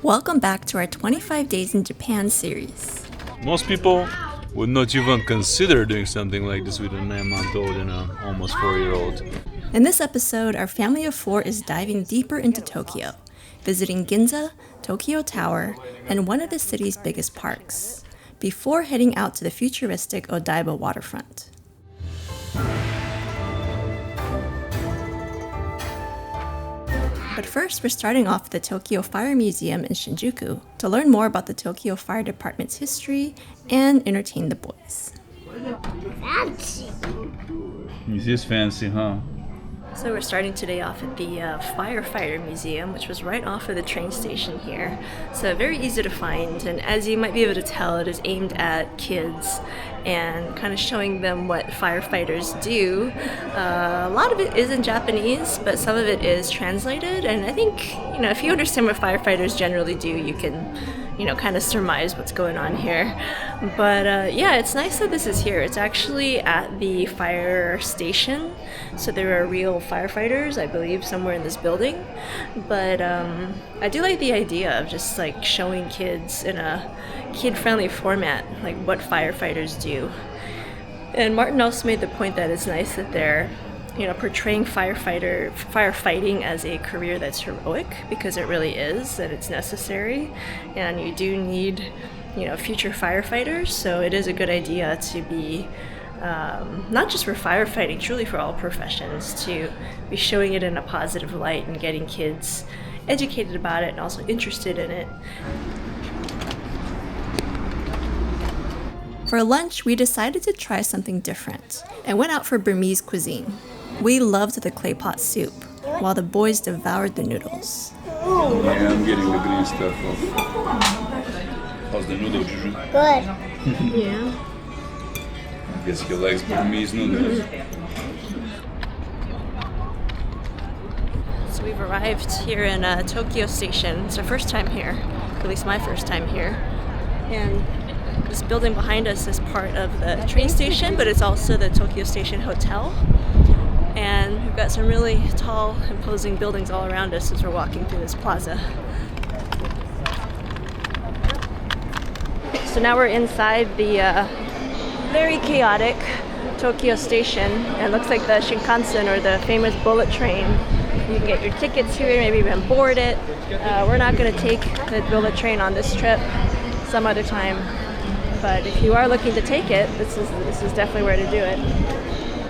Welcome back to our 25 Days in Japan series. Most people would not even consider doing something like this with a 9-month-old and an almost 4-year-old. In this episode, our family of 4 is diving deeper into Tokyo, visiting Ginza, Tokyo Tower, and one of the city's biggest parks, before heading out to the futuristic Odaiba waterfront. But first, we're starting off with the Tokyo Fire Museum in Shinjuku to learn more about the Tokyo Fire Department's history and entertain the boys. Fancy. It is fancy, huh? So we're starting today off at the Firefighter Museum, which was right off of the train station here. So very easy to find, and as you might be able to tell, it is aimed at kids and kind of showing them what firefighters do. A lot of it is in Japanese, but some of it is translated, and I think, if you understand what firefighters generally do, you can kind of surmise what's going on here. But it's nice that this is here. It's actually at the fire station, so there are real firefighters, I believe, somewhere in this building. But I do like the idea of just like showing kids in a kid-friendly format, like what firefighters do. And Martin also made the point that it's nice that they're portraying firefighting as a career that's heroic, because it really is, and it's necessary, and you do need, future firefighters. So it is a good idea to be, not just for firefighting, truly for all professions, to be showing it in a positive light and getting kids educated about it and also interested in it. For lunch, we decided to try something different and went out for Burmese cuisine. We loved the clay pot soup, while the boys devoured the noodles. Yeah, I'm getting the green stuff off. How's the noodle, Juju? Good. Yeah. I guess he likes Burmese noodles. So we've arrived here in Tokyo Station. It's our first time here, at least my first time here. And this building behind us is part of the train station, but it's also the Tokyo Station Hotel. And we've got some really tall, imposing buildings all around us as we're walking through this plaza. So now we're inside the very chaotic Tokyo Station. And it looks like the Shinkansen, or the famous bullet train. You can get your tickets here, maybe even board it. We're not going to take the bullet train on this trip, some other time. But if you are looking to take it, this is definitely where to do it.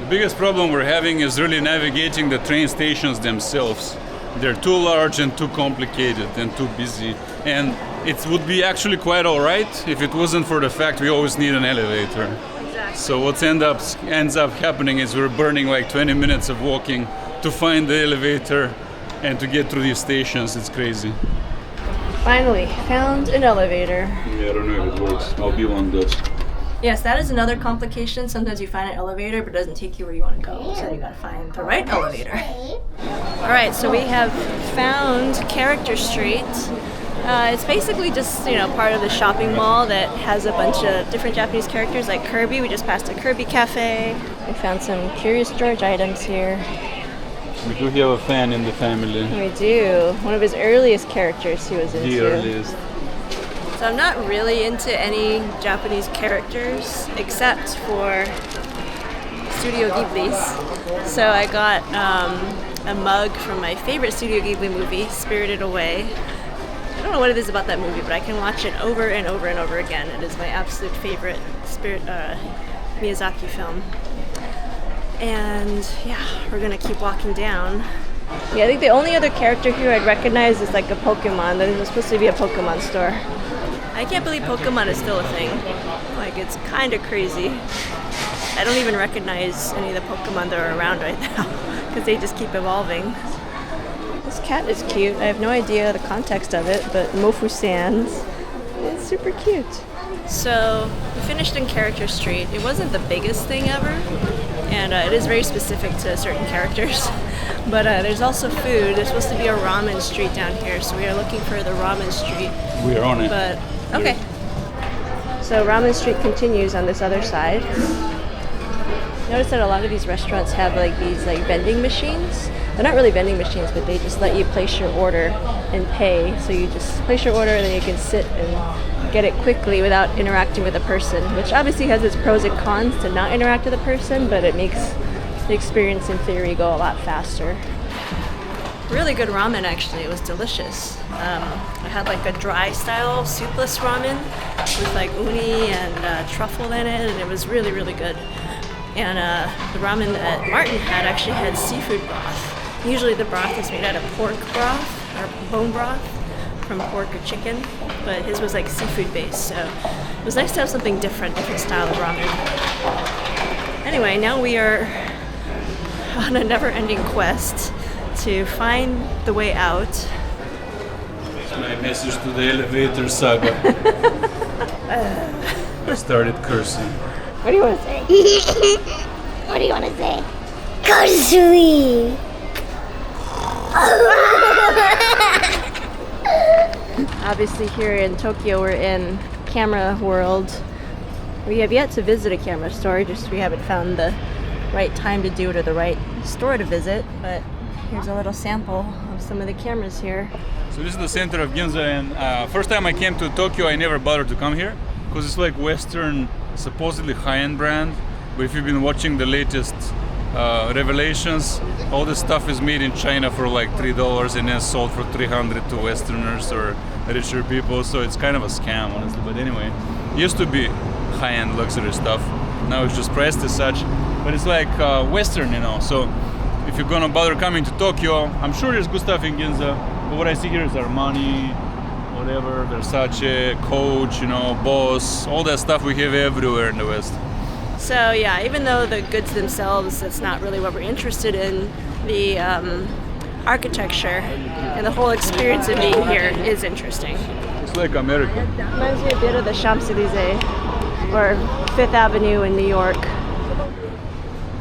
The biggest problem we're having is really navigating the train stations themselves. They're too large and too complicated and too busy. And it would be actually quite all right if it wasn't for the fact we always need an elevator. Exactly. So what ends up happening is we're burning like 20 minutes of walking to find the elevator and to get through these stations. It's crazy. Finally, found an elevator. Yeah, I don't know if it works. I'll be one does. Yes, that is another complication. Sometimes you find an elevator, but it doesn't take you where you want to go. So you gotta find the right elevator. All right, so we have found Character Street. It's basically just, part of the shopping mall that has a bunch of different Japanese characters, like Kirby. We just passed a Kirby cafe. We found some Curious George items here. We do have a fan in the family. We do. One of his earliest characters he was into. The earliest. So I'm not really into any Japanese characters except for Studio Ghibli's. So I got a mug from my favorite Studio Ghibli movie, Spirited Away. I don't know what it is about that movie, but I can watch it over and over and over again. It is my absolute favorite Miyazaki film. And we're gonna keep walking down. Yeah, I think the only other character here I'd recognize is like a Pokemon. There's supposed to be a Pokemon store. I can't believe Pokemon is still a thing. Like, it's kind of crazy. I don't even recognize any of the Pokemon that are around right now because they just keep evolving. This cat is cute. I have no idea the context of it, but Mofu-san's. It's super cute. So we finished in Character Street. It wasn't the biggest thing ever, and it is very specific to certain characters. But there's also food. There's supposed to be a Ramen Street down here, so we are looking for the Ramen Street. We're on it. But okay. So Ramen Street continues on this other side. Notice that a lot of these restaurants have like these like vending machines they're not really vending machines, but they just let you place your order and pay. So you just place your order and then you can sit and get it quickly without interacting with a person, which obviously has its pros and cons to not interact with a person, but it makes the experience in theory go a lot faster. Really good ramen, actually. It was delicious. I had like a dry style soupless ramen with like uni and truffle in it, and it was really, really good. And the ramen that Martin had actually had seafood broth. Usually the broth is made out of pork broth or bone broth from pork or chicken, but his was like seafood based, so it was nice to have something different style of ramen. Anyway, now we are on a never-ending quest to find the way out. It's my message to the elevator saga. I started cursing. What do you want to say? What do you want to say? Go to sleep. Obviously here in Tokyo we're in camera world. We have yet to visit a camera store, just we haven't found the right time to do it or the right store to visit, but here's a little sample of some of the cameras here. So this is the center of Ginza, and first time I came to Tokyo I never bothered to come here because it's like Western, supposedly high-end brand, but if you've been watching the latest revelations, all the stuff is made in China for like $3 and then sold for $300 to Westerners or richer people, so it's kind of a scam, honestly. But anyway, it used to be high-end luxury stuff, now it's just priced as such, but it's like Western, you know. So if you're gonna bother coming to Tokyo, I'm sure there's good stuff in Ginza, but what I see here is Armani, whatever, Versace, Coach, you know, Boss, all that stuff we have everywhere in the West. So yeah, even though the goods themselves, that's not really what we're interested in, the architecture and the whole experience of being here is interesting. It's like America. Reminds me a bit of the Champs-Elysees or Fifth Avenue in New York.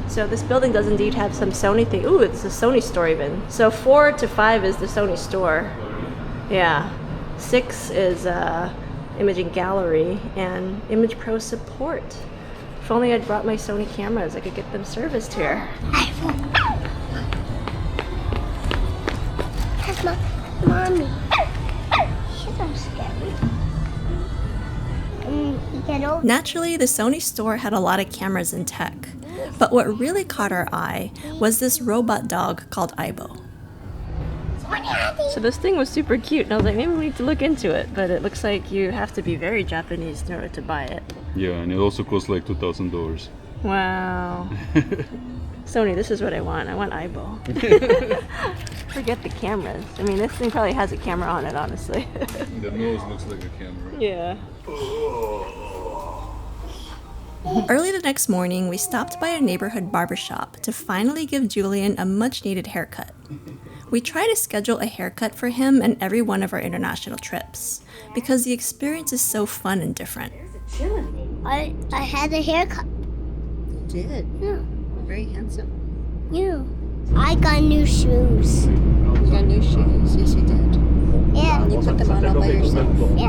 So this building does indeed have some Sony thing. Ooh, it's a Sony store even. So 4 to 5 is the Sony store. Yeah. 6 is Imaging Gallery and Image Pro support. If only I'd brought my Sony cameras, I could get them serviced here. That's my mommy. She's so scary. Naturally, the Sony store had a lot of cameras and tech, but what really caught our eye was this robot dog called Aibo. So this thing was super cute, and I was like, maybe we need to look into it, but it looks like you have to be very Japanese in order to buy it. Yeah, and it also costs like $2,000. Wow. Sony, this is what I want. I want Aibo. Forget the cameras. I mean, this thing probably has a camera on it, honestly. The nose looks like a camera. Yeah. Early the next morning, we stopped by a neighborhood barbershop to finally give Julian a much-needed haircut. We try to schedule a haircut for him and every one of our international trips, because the experience is so fun and different. I had a haircut. You did? Yeah. Very handsome. Yeah. I got new shoes. You got new shoes? Yes, you did. Yeah. You put them on all by yourself? Yeah.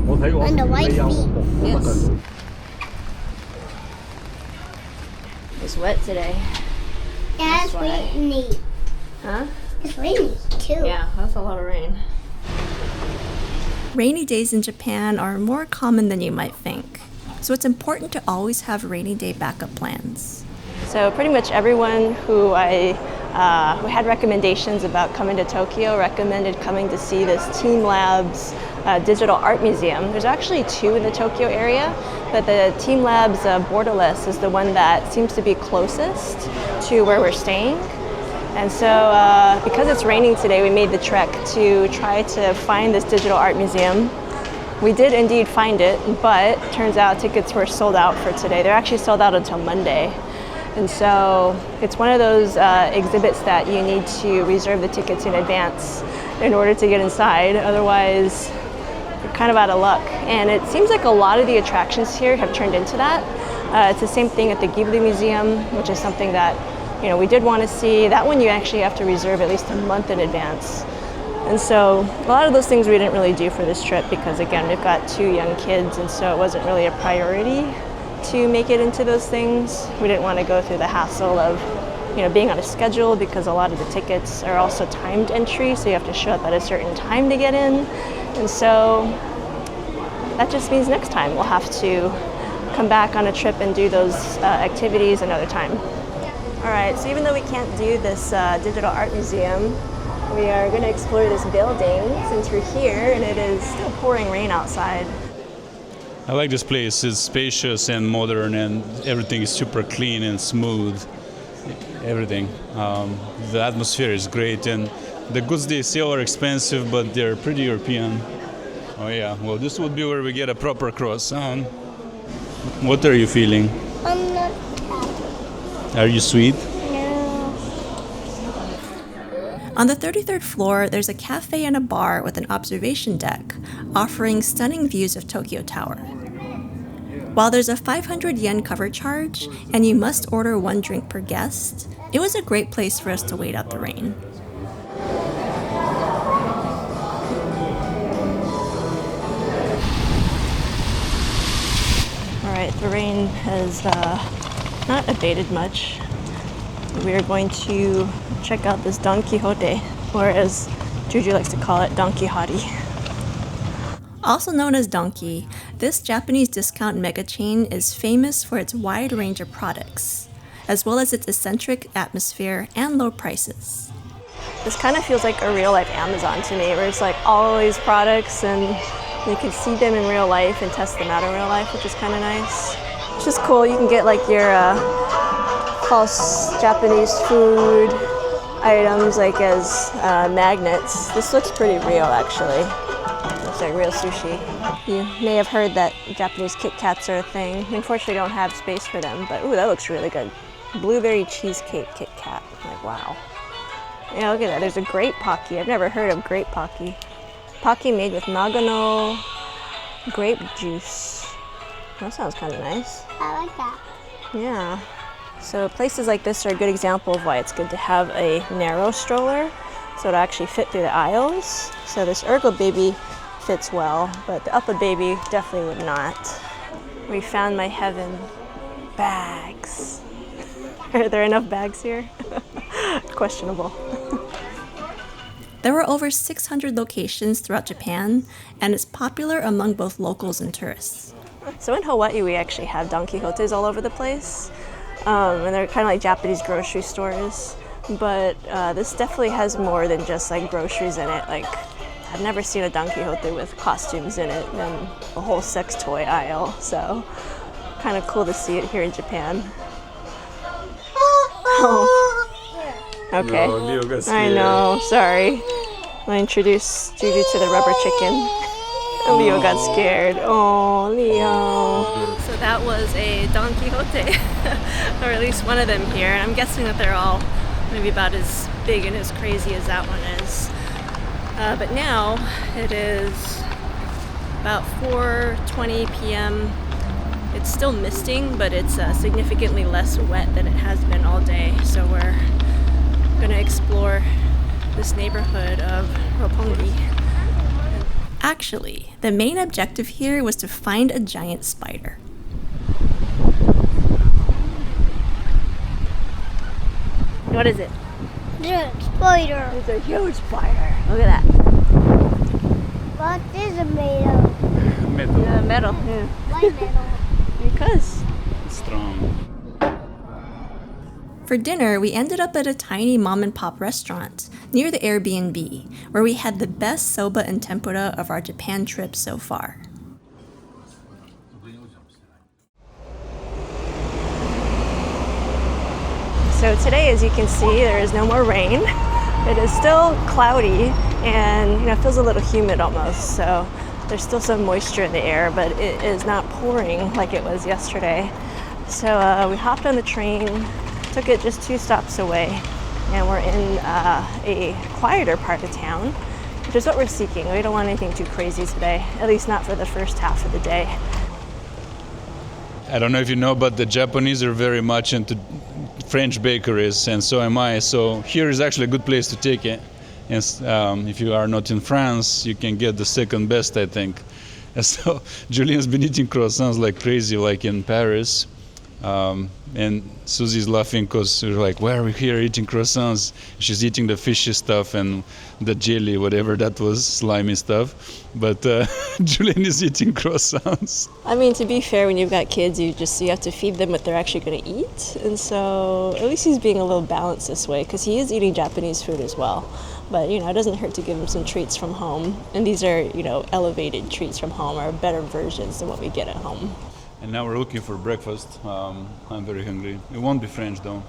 On the white feet. Yes. It's wet today. Yeah, it's That's why. rainy. Huh? It's rainy too. Yeah, that's a lot of rain. Rainy days in Japan are more common than you might think, so it's important to always have rainy day backup plans. So pretty much everyone who who had recommendations about coming to Tokyo recommended coming to see this TeamLab's digital art museum. There's actually 2 in the Tokyo area, but the TeamLab's Borderless is the one that seems to be closest to where we're staying. And so because it's raining today, we made the trek to try to find this digital art museum. We did indeed find it, but turns out tickets were sold out for today. They're actually sold out until Monday. And so it's one of those exhibits that you need to reserve the tickets in advance in order to get inside. Otherwise, you're kind of out of luck. And it seems like a lot of the attractions here have turned into that. It's the same thing at the Ghibli Museum, which is something that we did want to see. That one you actually have to reserve at least a month in advance. And so a lot of those things we didn't really do for this trip because, again, we've got 2 young kids, and so it wasn't really a priority to make it into those things. We didn't want to go through the hassle of being on a schedule, because a lot of the tickets are also timed entry, so you have to show up at a certain time to get in. And so that just means next time we'll have to come back on a trip and do those activities another time. All right, so even though we can't do this digital art museum, we are going to explore this building since we're here and it is still pouring rain outside. I like this place. It's spacious and modern, and everything is super clean and smooth. Everything. The atmosphere is great, and the goods they sell are expensive, but they're pretty European. Oh yeah, well, this would be where we get a proper croissant. What are you feeling? I'm not happy. Are you sweet? No. On the 33rd floor, there's a cafe and a bar with an observation deck offering stunning views of Tokyo Tower. While there's a 500 yen cover charge and you must order 1 drink per guest, it was a great place for us to wait out the rain. All right, the rain has not abated much. We are going to check out this Don Quijote, or as Juju likes to call it, Don Quixote. Also known as Donkey, this Japanese discount mega chain is famous for its wide range of products, as well as its eccentric atmosphere and low prices. This kind of feels like a real-life Amazon to me, where it's like all these products and you can see them in real life and test them out in real life, which is kind of nice. It's just cool. You can get like your false Japanese food items like as magnets. This looks pretty real, actually. Looks like real sushi. You may have heard that Japanese Kit Kats are a thing. Unfortunately, don't have space for them, but ooh, that looks really good. Blueberry cheesecake Kit Kat. Like, wow. Yeah, look at that. There's a grape Pocky. I've never heard of grape Pocky. Pocky made with Nagano grape juice. That sounds kind of nice. I like that. Yeah. So places like this are a good example of why it's good to have a narrow stroller, so it'll actually fit through the aisles. So this Ergo Baby fits well, but the Uppa Baby definitely would not. We found my heaven. Bags. Are there enough bags here? Questionable. There were over 600 locations throughout Japan, and it's popular among both locals and tourists. So in Hawaii, we actually have Don Quijotes all over the place, and they're kind of like Japanese grocery stores. But this definitely has more than just like groceries in it. Like, I've never seen a Don Quixote with costumes in it and a whole sex toy aisle. So kind of cool to see it here in Japan. Oh. Okay. No, Leo got I scared. know, sorry. I introduced Juju to the rubber chicken. Leo got scared. Oh, Leo. So that was a Don Quixote, or at least one of them here. And I'm guessing that they're all maybe about as big and as crazy as that one is. But now it is about 4:20 p.m. It's still misting, but it's significantly less wet than it has been all day. So we're going to explore this neighborhood of Roppongi. Actually, the main objective here was to find a giant spider. What is it? The spider. It's a huge spider. Look at that. What is it made of? Metal. Yeah, metal. Yeah. Why metal? Because. Strong. For dinner, we ended up at a tiny mom-and-pop restaurant near the Airbnb, where we had the best soba and tempura of our Japan trip so far. So today, as you can see, there is no more rain. It is still cloudy and it feels a little humid almost, so there's still some moisture in the air, but it is not pouring like it was yesterday. So we hopped on the train, took it just 2 stops away, and we're in a quieter part of town, which is what we're seeking. We don't want anything too crazy today, at least not for the first half of the day. I don't know if you know, but the Japanese are very much into French bakeries, and so am I. So here is actually a good place to take it. And if you are not in France, you can get the second best, I think. And so Julian's been eating croissants like crazy, like in Paris. And Suzi's laughing because we're like, why are we here eating croissants? She's eating the fishy stuff and the jelly, whatever that was, slimy stuff. But Julian is eating croissants. I mean, to be fair, when you've got kids, you have to feed them what they're actually going to eat. And so at least he's being a little balanced this way because he is eating Japanese food as well. But, you know, it doesn't hurt to give him some treats from home. And these are, you know, elevated treats from home, or better versions than what we get at home. And now we're looking for breakfast. I'm very hungry. It won't be French though.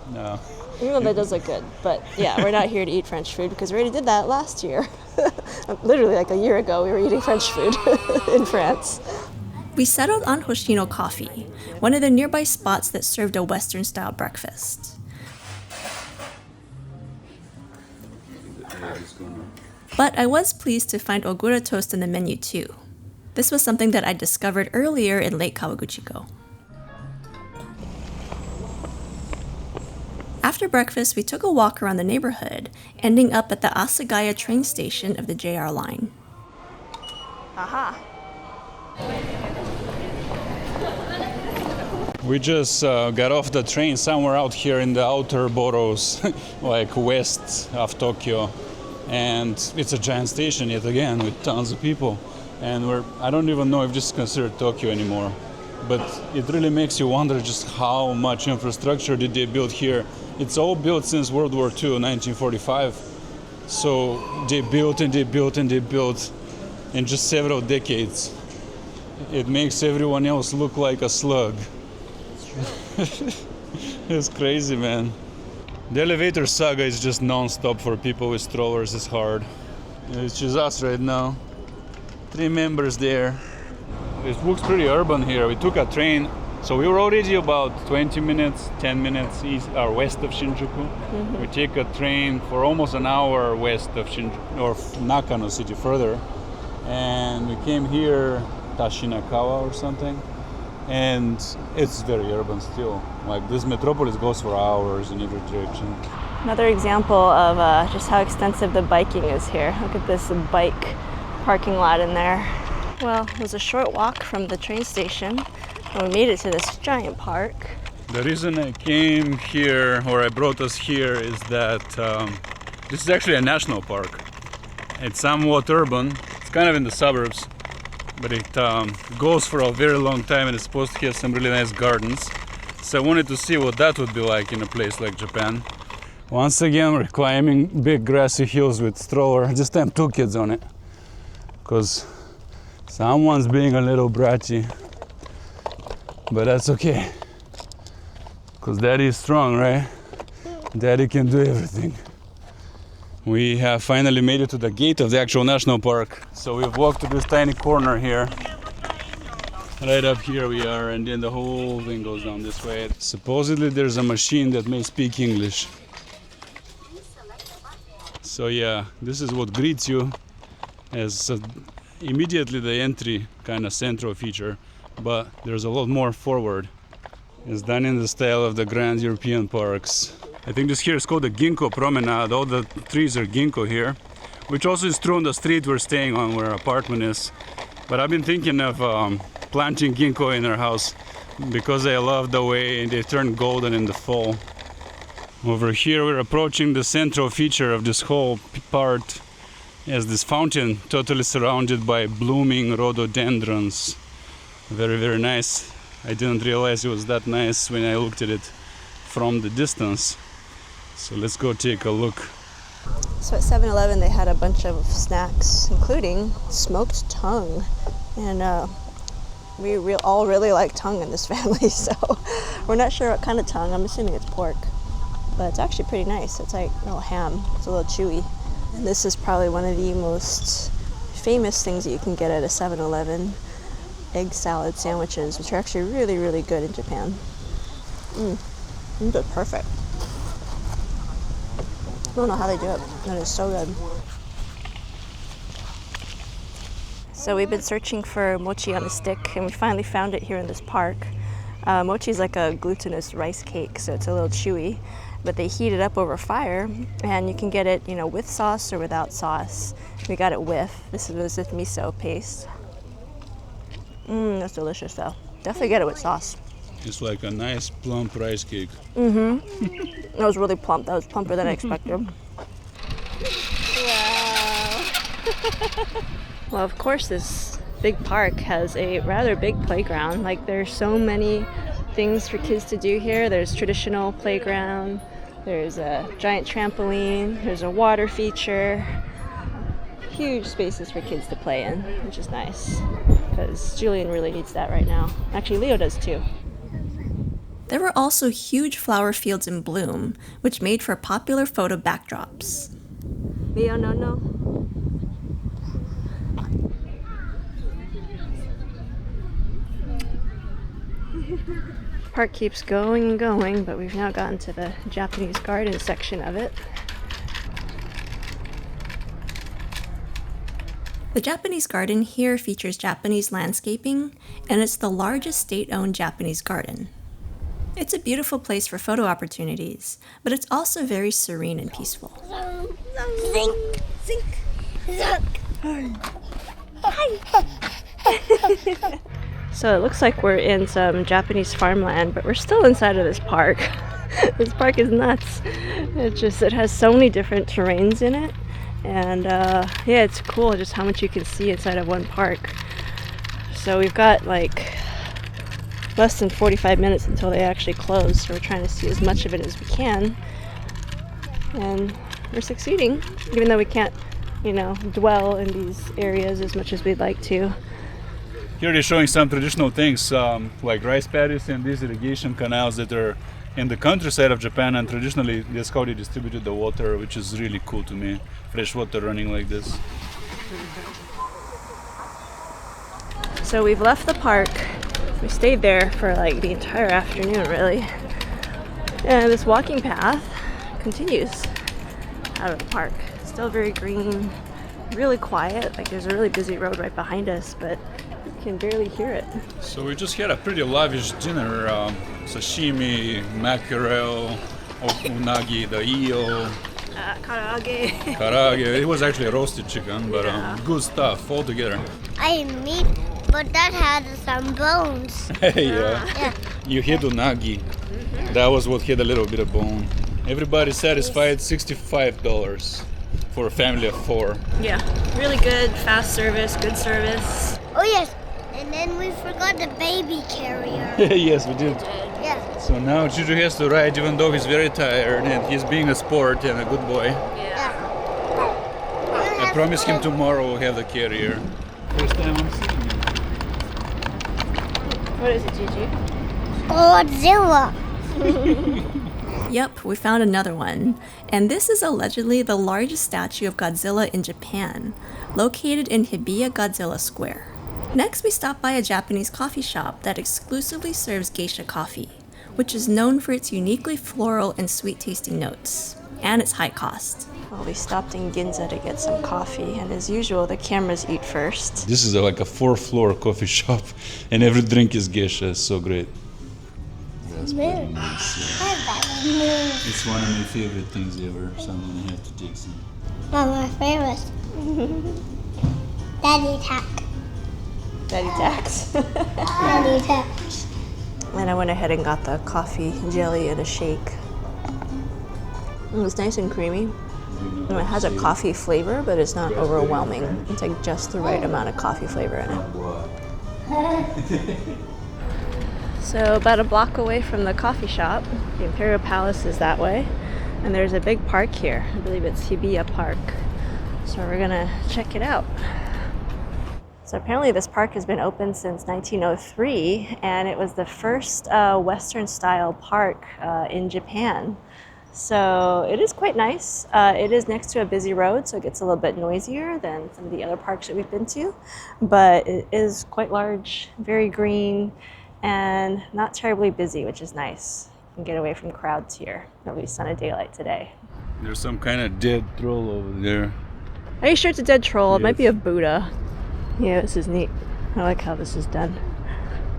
Even though that does look good. But yeah, we're not here to eat French food because we already did that last year. Literally like a year ago, we were eating French food in France. We settled on Hoshino Coffee, one of the nearby spots that served a Western-style breakfast. But I was pleased to find Ogura toast on the menu too. This was something that I discovered earlier in Lake Kawaguchi. After breakfast, we took a walk around the neighborhood, ending up at the Asagaya train station of the JR line. Aha! We just got off the train somewhere out here in the outer boroughs, like west of Tokyo. And it's a giant station yet again with tons of people. And I don't even know if this is considered Tokyo anymore. But it really makes you wonder just how much infrastructure did they build here. It's all built since World War II, 1945. So they built and they built and they built in just several decades. It makes everyone else look like a slug. It's crazy, man. The elevator saga is just non-stop for people with strollers. It's hard. It's just us right now. 3 members there. It looks pretty urban here. We took a train, so we were already about 20 minutes, 10 minutes east or west of Shinjuku. Mm-hmm. We take a train for almost an hour west of Shinjuku, or Nakano city further. And we came here, Tachikawa or something. And it's very urban still. Like this metropolis goes for hours in every direction. Another example of just how extensive the biking is here. Look at this bike parking lot in there. Well, it was a short walk from the train station and we made it to this giant park. The reason I came here, or I brought us here, is that this is actually a national park. It's somewhat urban. It's kind of in the suburbs, but it goes for a very long time and it's supposed to have some really nice gardens. So I wanted to see what that would be like in a place like Japan. Once again, we're climbing big grassy hills with stroller. This time 2 kids on it. Because someone's being a little bratty, but that's okay. Because daddy is strong, right? Daddy can do everything. We have finally made it to the gate of the actual national park. So we've walked to this tiny corner here. Right up here we are, and then the whole thing goes down this way. Supposedly there's a machine that may speak English. So yeah, this is what greets you as immediately the entry kind of central feature, but there's a lot more forward. It's done in the style of the grand European parks. I think this here is called the Ginkgo Promenade. All the trees are ginkgo here, which also is true on the street we're staying on, where our apartment is. But I've been thinking of planting ginkgo in our house because I love the way they turn golden in the fall. Over here we're approaching the central feature of this whole part, as this fountain totally surrounded by blooming rhododendrons. Very, very nice. I didn't realize it was that nice when I looked at it from the distance. So let's go take a look. So at 7-Eleven they had a bunch of snacks, including smoked tongue. And we all really like tongue in this family, so we're not sure what kind of tongue. I'm assuming it's pork. But it's actually pretty nice. It's like a little ham. It's a little chewy. And this is probably one of the most famous things that you can get at a 7-Eleven. Egg salad sandwiches, which are actually really, really good in Japan. These are perfect. I don't know how they do it. It is so good. So we've been searching for mochi on a stick, and we finally found it here in this park. Mochi is like a glutinous rice cake, so it's a little chewy. But they heat it up over fire, and you can get it, you know, with sauce or without sauce. We got it with. This was with miso paste. That's delicious though. Definitely get it with sauce. It's like a nice plump rice cake. Mm-hmm. That was really plump. That was plumper than I expected. Wow. Well, of course, this big park has a rather big playground. Like, there's so many things for kids to do here. There's traditional playground. There's a giant trampoline. There's a water feature. Huge spaces for kids to play in, which is nice because Julian really needs that right now. Actually, Leo does too. There were also huge flower fields in bloom, which made for popular photo backdrops. Leo, no. Park keeps going and going, but we've now gotten to the Japanese garden section of it. The Japanese garden here features Japanese landscaping, and it's the largest state-owned Japanese garden. It's a beautiful place for photo opportunities, but it's also very serene and peaceful. Zink, zink, zunk. So it looks like we're in some Japanese farmland, but we're still inside of this park. This park is nuts. It has so many different terrains in it. And yeah, it's cool just how much you can see inside of one park. So we've got like less than 45 minutes until they actually close, so we're trying to see as much of it as we can. And we're succeeding, even though we can't, dwell in these areas as much as we'd like to. Here they're showing some traditional things like rice paddies and these irrigation canals that are in the countryside of Japan, and traditionally that's how they distributed the water, which is really cool to me. Fresh water running like this. So we've left the park. We stayed there for like the entire afternoon, really. And this walking path continues out of the park. Still very green, really quiet. Like, there's a really busy road right behind us, but you can barely hear it. So we just had a pretty lavish dinner. Sashimi, mackerel, unagi, the eel, karaage. It was actually a roasted chicken, but good stuff all together. I ate meat, but that had some bones. Yeah. You hit unagi. That was what had a little bit of bone. Everybody satisfied. $65 for a family of 4. Yeah, really good, fast service, good service. Oh yes, and then we forgot the baby carrier. Yes, we did. Yeah. So now Juju has to ride, even though he's very tired, and he's being a sport and a good boy. Yeah. I promise him tomorrow we'll have the carrier. First time I'm seeing him. What is it, Gigi? Godzilla. Yep, we found another one. And this is allegedly the largest statue of Godzilla in Japan, located in Hibiya Godzilla Square. Next, we stopped by a Japanese coffee shop that exclusively serves geisha coffee, which is known for its uniquely floral and sweet-tasting notes, and its high cost. Well, we stopped in Ginza to get some coffee, and as usual, the cameras eat first. This is like a 4-floor coffee shop, and every drink is geisha. It's so great. That's pretty nice. It's one of my favorite things ever, so I'm gonna have to take some. Not my favorite. Daddy tack. Daddy tax. Daddy tax. And I went ahead and got the coffee jelly in a shake. It was nice and creamy. And it has a coffee flavor, but it's not overwhelming. It's like just the right amount of coffee flavor in it. So about a block away from the coffee shop, the Imperial Palace is that way, and there's a big park here. I believe it's Hibiya Park. So we're gonna check it out. So apparently this park has been open since 1903, and it was the first Western-style park in Japan. So it is quite nice. It is next to a busy road, so it gets a little bit noisier than some of the other parks that we've been to, but it is quite large, very green, and not terribly busy, which is nice. You can get away from crowds here, at least on a daylight today. There's some kind of dead troll over there. Are you sure it's a dead troll? It might Yes. be a Buddha. Yeah, this is neat. I like how this is done.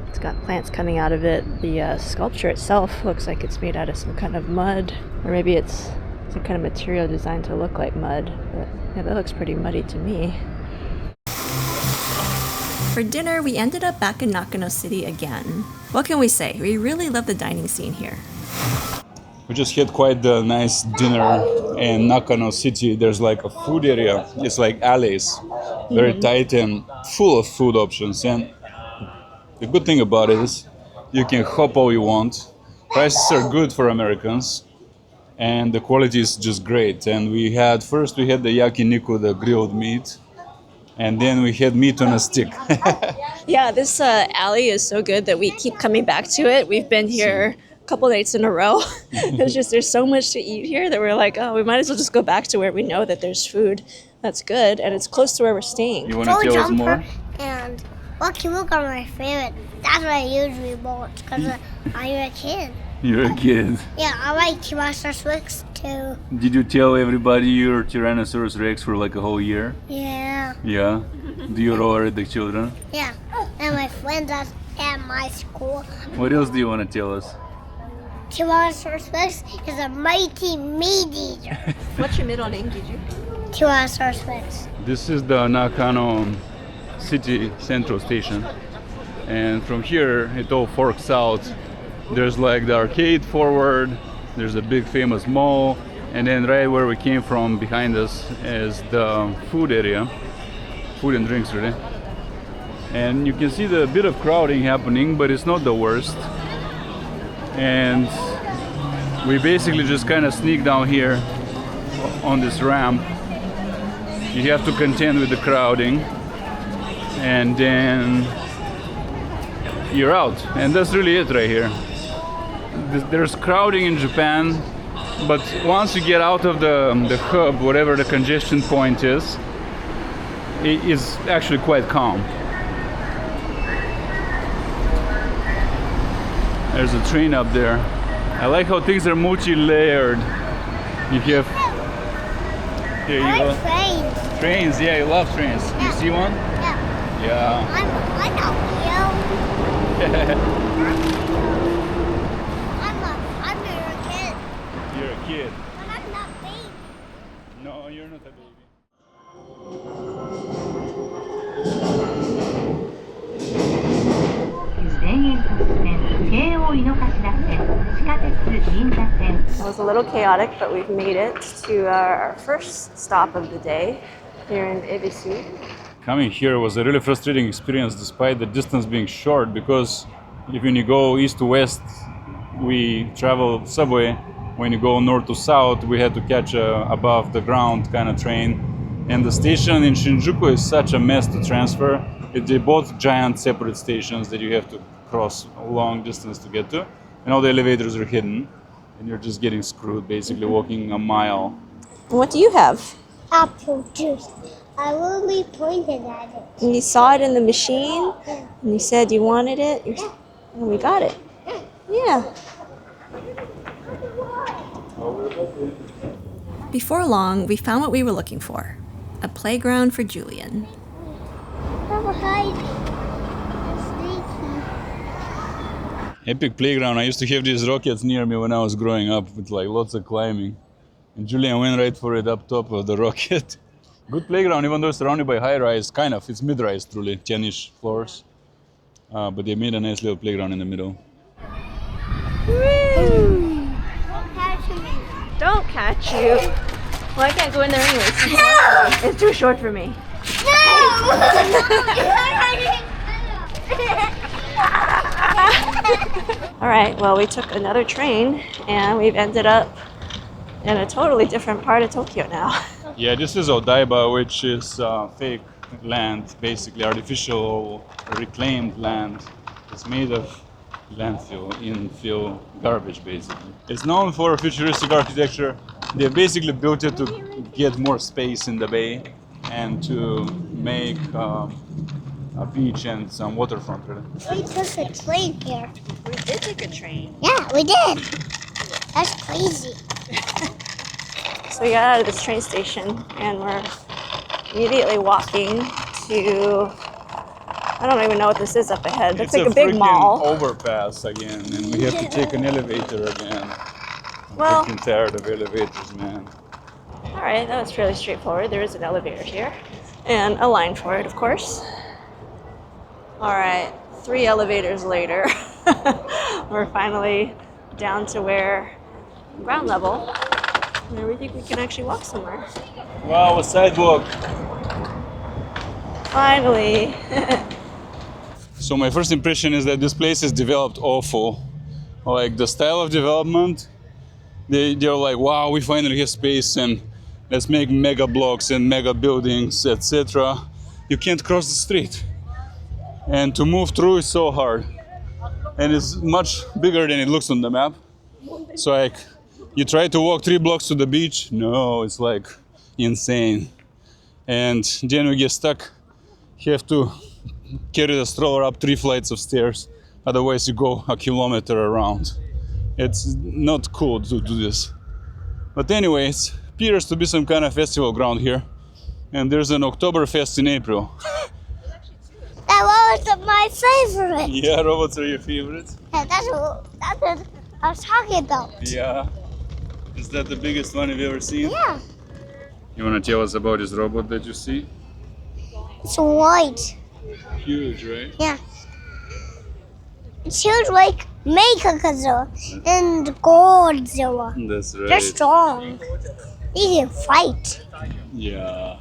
It's got plants coming out of it. The sculpture itself looks like it's made out of some kind of mud, or maybe it's some kind of material designed to look like mud. But yeah, that looks pretty muddy to me. For dinner, we ended up back in Nakano City again. What can we say? We really love the dining scene here. We just had quite a nice dinner in Nakano City. There's like a food area. It's like alleys, very tight and full of food options. And the good thing about it is you can hop all you want. Prices are good for Americans, and the quality is just great. And we had the yakiniku, the grilled meat, and then we had meat on a stick. Yeah, this alley is so good that we keep coming back to it. We've been here a couple nights in a row. There's so much to eat here that we're like, oh, we might as well just go back to where we know that there's food that's good, and it's close to where we're staying. You want to tell us more? And Lucky Luke are my favorite. That's what I usually watch because I'm a kid. You're a kid. Yeah, I like Tyrannosaurus too. Did you tell everybody you're Tyrannosaurus Rex for like a whole year? Yeah. Yeah. Do you roll at the children? Yeah. And my friends at my school. What else do you want to tell us? Tyrannosaurus Rex is a mighty meat eater. What's your middle name, Giju? Tyrannosaurus Rex. This is the Nakano City Central Station, and from here it all forks out. There's like the arcade forward, there's a big famous mall, and then right where we came from behind us is the food area, food and drinks really. And you can see the bit of crowding happening, but it's not the worst. And we basically just kind of sneak down here on this ramp. You have to contend with the crowding, and then you're out. And that's really it right here. There's crowding in Japan, but once you get out of the hub, whatever the congestion point is, it is actually quite calm. There's a train up there. I like how things are multi-layered. You have... Here you go. Trains. Trains, yeah, you love trains. Yeah. You see one? Yeah. Yeah. I'm a kid. You're a kid. But I'm not baby. No, you're not a baby. 京王井の頭線、地下鉄銀座線。 It was a little chaotic, but we've made it to our first stop of the day here in Ebisu. Coming here was a really frustrating experience despite the distance being short, because when you go east to west, we travel subway. When you go north to south, we had to catch a above the ground kind of train. And the station in Shinjuku is such a mess to transfer. They're both giant separate stations that you have to cross a long distance to get to. And all the elevators are hidden. And you're just getting screwed, basically walking a mile. What do you have? Apple juice. I literally pointed at it. And you saw it in the machine, and you said you wanted it, and we got it. Yeah. Before long, we found what we were looking for. A playground for Julian. Papa, hide. Sneaky. Epic playground. I used to have these rockets near me when I was growing up with like lots of climbing. And Julian went right for it up top of the rocket. Good playground, even though it's surrounded by high-rise, kind of. It's mid-rise, truly, 10-ish floors. But they made a nice little playground in the middle. Don't catch me. Don't catch you. Well, I can't go in there anyways. No! It's too short for me. All right, well, we took another train, and we've ended up in a totally different part of Tokyo now. Yeah, this is Odaiba, which is fake land, basically artificial reclaimed land. It's made of landfill, infill garbage, basically. It's known for futuristic architecture. They basically built it to get more space in the bay and to make a beach and some waterfront. Really. We took a train here. We did take a train. Yeah, we did. That's crazy. So we got out of this train station, and we're immediately walking to, I don't even know what this is up ahead. Looks like a big mall. Overpass again, and we have to take an elevator again. Well- I'm freaking tired of elevators, man. All right, that was fairly straightforward. There is an elevator here, and a line for it, of course. Alright, 3 elevators later, we're finally down to where ground level, and we think we can actually walk somewhere. Wow, a sidewalk! Finally! So my first impression is that this place is developed awful. Like the style of development, they're like, wow, we finally have space and let's make mega blocks and mega buildings, etc. You can't cross the street. And to move through is so hard. And it's much bigger than it looks on the map. So like, you try to walk 3 blocks to the beach, no, it's like insane. And then we get stuck. You have to carry the stroller up 3 flights of stairs. Otherwise you go a kilometer around. It's not cool to do this. But anyway, it appears to be some kind of festival ground here. And there's an Oktoberfest in April. That was my favorite. Yeah, robots are your favorite? Yeah, that's what I was talking about. Yeah. Is that the biggest one you've ever seen? Yeah. You want to tell us about this robot that you see? It's white. Huge, right? Yeah. It's huge like Mechagodzilla and Godzilla. That's right. They're strong. They can fight. Yeah.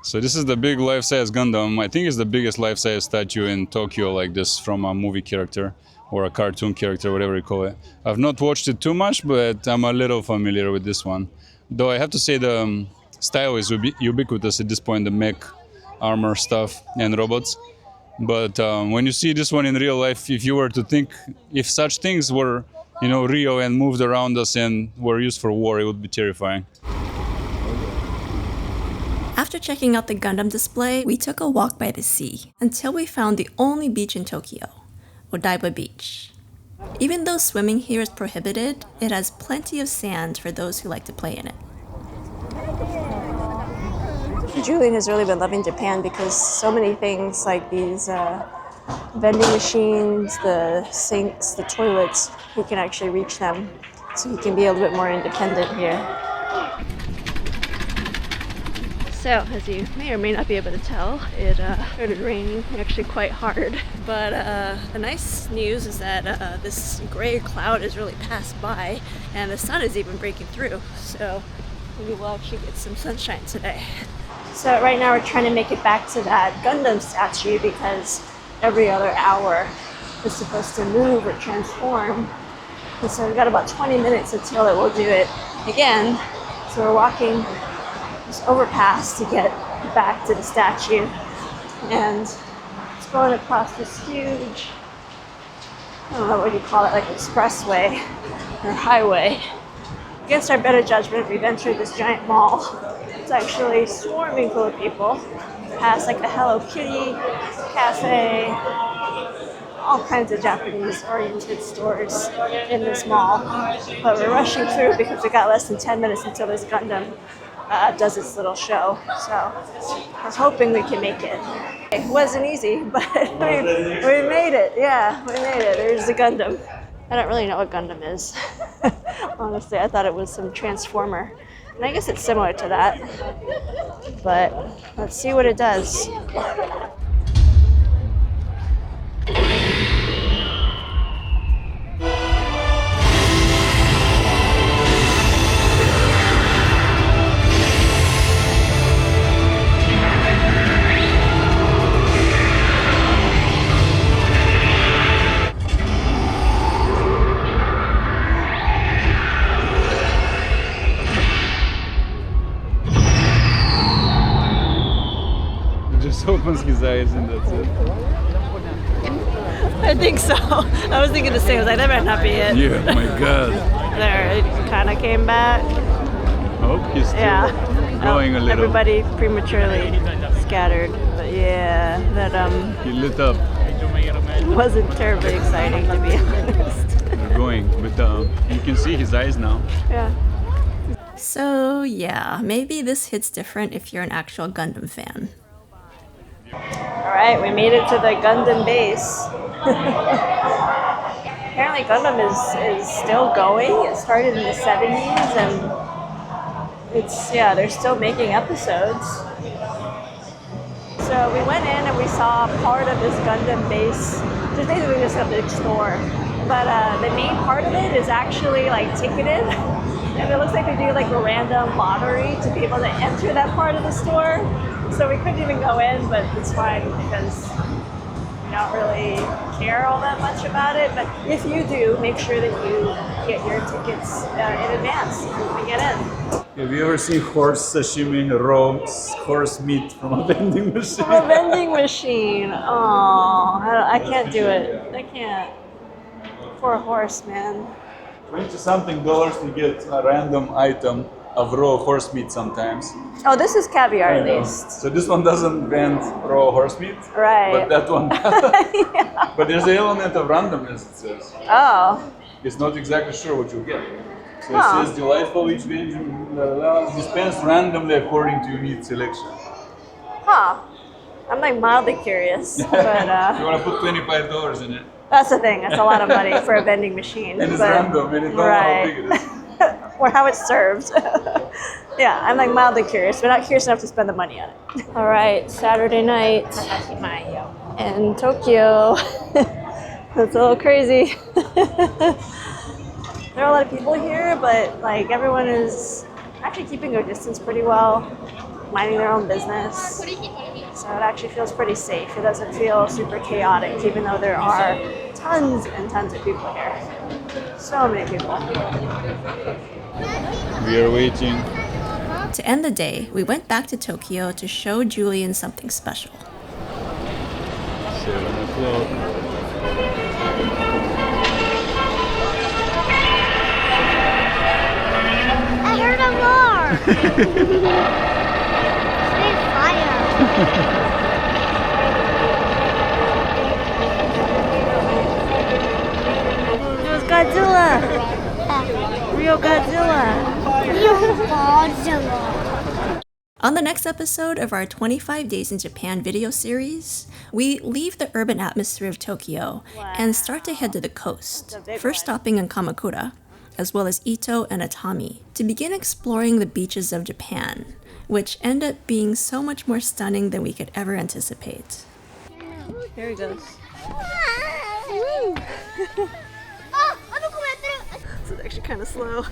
So this is the big life-size Gundam. I think it's the biggest life-size statue in Tokyo like this from a movie character or a cartoon character, whatever you call it. I've not watched it too much, but I'm a little familiar with this one. Though I have to say the style is ubiquitous at this point, the mech armor stuff and robots. But when you see this one in real life, if you were to think, if such things were, real and moved around us and were used for war, it would be terrifying. After checking out the Gundam display, we took a walk by the sea until we found the only beach in Tokyo, Odaiba Beach. Even though swimming here is prohibited, it has plenty of sand for those who like to play in it. Julian has really been loving Japan because so many things like these vending machines, the sinks, the toilets, he can actually reach them, so he can be a little bit more independent here. So, as you may or may not be able to tell, it started raining actually quite hard. But the nice news is that this gray cloud has really passed by and the sun is even breaking through. So maybe we'll actually get some sunshine today. So right now we're trying to make it back to that Gundam statue because every other hour it's supposed to move or transform. And so we've got about 20 minutes until it will do it again. So we're walking this overpass to get back to the statue, and it's going across this huge, I don't know what you call it, like expressway or highway. Against our better judgment, we've entered this giant mall. It's actually swarming full of people. It has like a Hello Kitty cafe, all kinds of Japanese-oriented stores in this mall. But we're rushing through because we got less than 10 minutes until this Gundam does its little show, so I was hoping we can make it. It wasn't easy, but we made it. Yeah, we made it. There's the Gundam. I don't really know what Gundam is. Honestly, I thought it was some transformer, and I guess it's similar to that. But let's see what it does. Just opens his eyes and that's it. I think so. I was thinking the same. I was like, that better not be it. Yeah, my God. There, it kind of came back. Oh, he's still going a little. Everybody prematurely scattered. But yeah, that He lit up. wasn't terribly exciting, to be honest. They're going, but you can see his eyes now. Yeah. So yeah, maybe this hits different if you're an actual Gundam fan. Alright, we made it to the Gundam base. Apparently Gundam is still going. It started in the 70s and they're still making episodes. So we went in and we saw part of this Gundam base, which is basically just a big store. But the main part of it is actually like ticketed. And it looks like they do like a random lottery to be able to enter that part of the store. So we couldn't even go in, but it's fine because we don't really care all that much about it. But if you do, make sure that you get your tickets in advance if you want to get in. Have you ever seen horse sashimi, raw horse meat from a vending machine? From a vending machine. Oh, I can't do it. I can't. For a horse, man. $20-something to get a random item of raw horse meat sometimes. Oh, this is caviar at least. So this one doesn't vend raw horse meat, Right. but that one does. Yeah. But there's an element of randomness, it says. Oh. It's not exactly sure what you'll get. So Huh. it says delightful each vending dispensed randomly according to your meat selection. Huh. I'm like mildly curious, but You want to put $25 in it. that's the thing. That's a lot of money for a vending machine. And it's but, random, and you don't know how big it is. or how it's served. Yeah, I'm like mildly curious, but not curious enough to spend the money on it. All right, Saturday night in Tokyo. That's a little crazy. There are a lot of people here, but like everyone is actually keeping their distance pretty well, minding their own business. So it actually feels pretty safe. It doesn't feel super chaotic, even though there are tons and tons of people here. So many people. We are waiting. To end the day, we went back to Tokyo to show Julian something special. 7 o'clock. I heard a roar. Big fire. It was Godzilla! Real Godzilla! On the next episode of our 25 Days in Japan video series, we leave the urban atmosphere of Tokyo and start to head to the coast, first stopping in Kamakura, as well as Ito and Atami, to begin exploring the beaches of Japan, which end up being so much more stunning than we could ever anticipate. Here he goes. This is actually kind of slow.